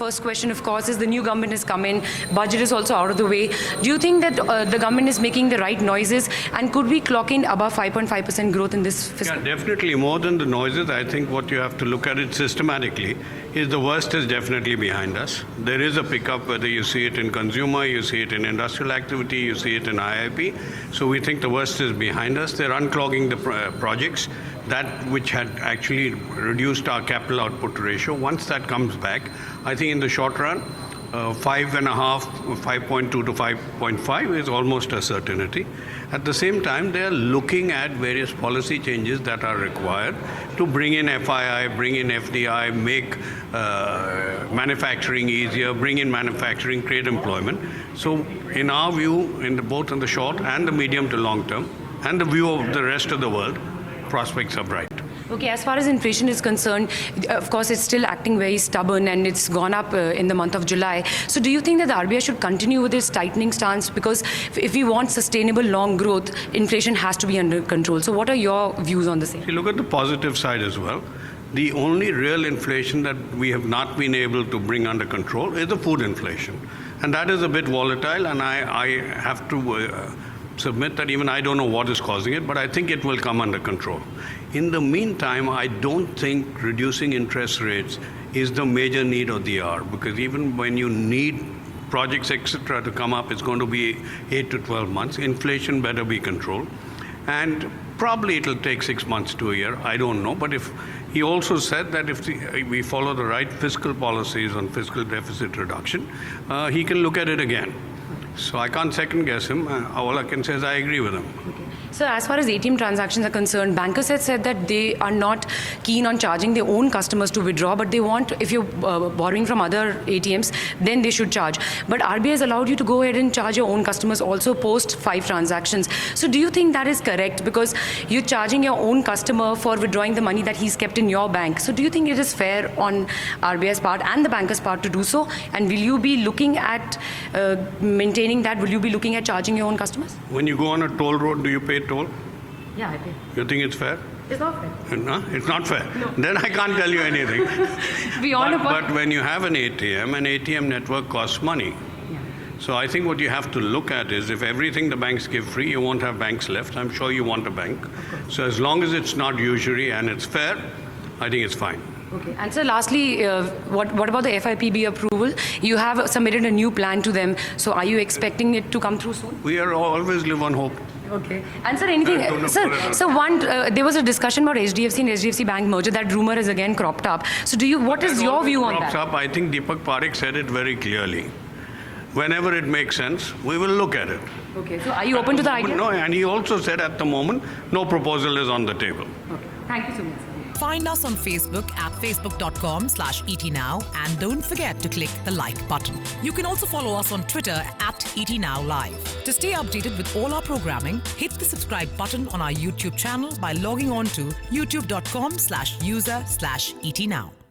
First question, of course, is the new government has come in, budget is also out of the way. Do you think that the government is making the right noises, and could we clock in above 5.5% growth in this fiscal? Yeah, definitely. More than the noises, I think what you have to look at it systematically is the worst is definitely behind us. There is a pickup, whether you see it in consumer, you see it in industrial activity, you see it in IIP. So we think the worst is behind us. They're unclogging the projects, that which had actually reduced our capital output ratio. Once that comes back, I think in the short run, 5.5, 5.2 to 5.5 is almost a certainty. At the same time, they are looking at various policy changes that are required to bring in FII, bring in FDI, make manufacturing easier, bring in manufacturing, create employment. So in our view, both in the short and the medium to long term, and the view of the rest of the world, prospects are bright. Okay, as far as inflation is concerned, of course, it's still acting very stubborn and it's gone up in the month of July. So do you think that the RBI should continue with its tightening stance? Because if we want sustainable long growth, inflation has to be under control. So what are your views on the same? If you look at the positive side as well, the only real inflation that we have not been able to bring under control is the food inflation. And that is a bit volatile, and I have to submit that even I don't know what is causing it, but I think it will come under control. In the meantime, I don't think reducing interest rates is the major need of the hour, because even when you need projects, etc., to come up, it's going to be 8 to 12 months. Inflation better be controlled. And probably it'll take 6 months to a year. I don't know. But if he also said that if we follow the right fiscal policies on fiscal deficit reduction, he can look at it again. So I can't second guess him. All I can say is I agree with him. Okay. So as far as ATM transactions are concerned, bankers have said that they are not keen on charging their own customers to withdraw, but they want, if you're borrowing from other ATMs, then they should charge. But RBI has allowed you to go ahead and charge your own customers also post 5 transactions. So do you think that is correct? Because you're charging your own customer for withdrawing the money that he's kept in your bank. So do you think it is fair on RBI's part and the banker's part to do so? And will you be looking at maintaining that? Will you be looking at charging your own customers? When you go on a toll road, do you pay toll? Yeah, I pay. You think it's fair? It's not fair. No, it's not fair. No. Then I can't tell you anything. But when you have an ATM network costs money. Yeah. So I think what you have to look at is if everything the banks give free, you won't have banks left. I'm sure you want a bank. So as long as it's not usury and it's fair, I think it's fine. Okay. And so lastly, what about the FIPB approval? You have submitted a new plan to them. So are you expecting it to come through soon? We are always live on hope. Okay. And sir, anything, sir, there was a discussion about HDFC and HDFC Bank merger. That rumor is again cropped up. So what is your view on that? I think Deepak Parekh said it very clearly. Whenever it makes sense, we will look at it. Okay. So are you open to the idea? No, and he also said at the moment, no proposal is on the table. Okay. Thank you so much. Find us on Facebook at facebook.com/ETNow, and don't forget to click the like button. You can also follow us on Twitter at ETNowLive. To stay updated with all our programming, hit the subscribe button on our YouTube channel by logging on to youtube.com/user/ETNow.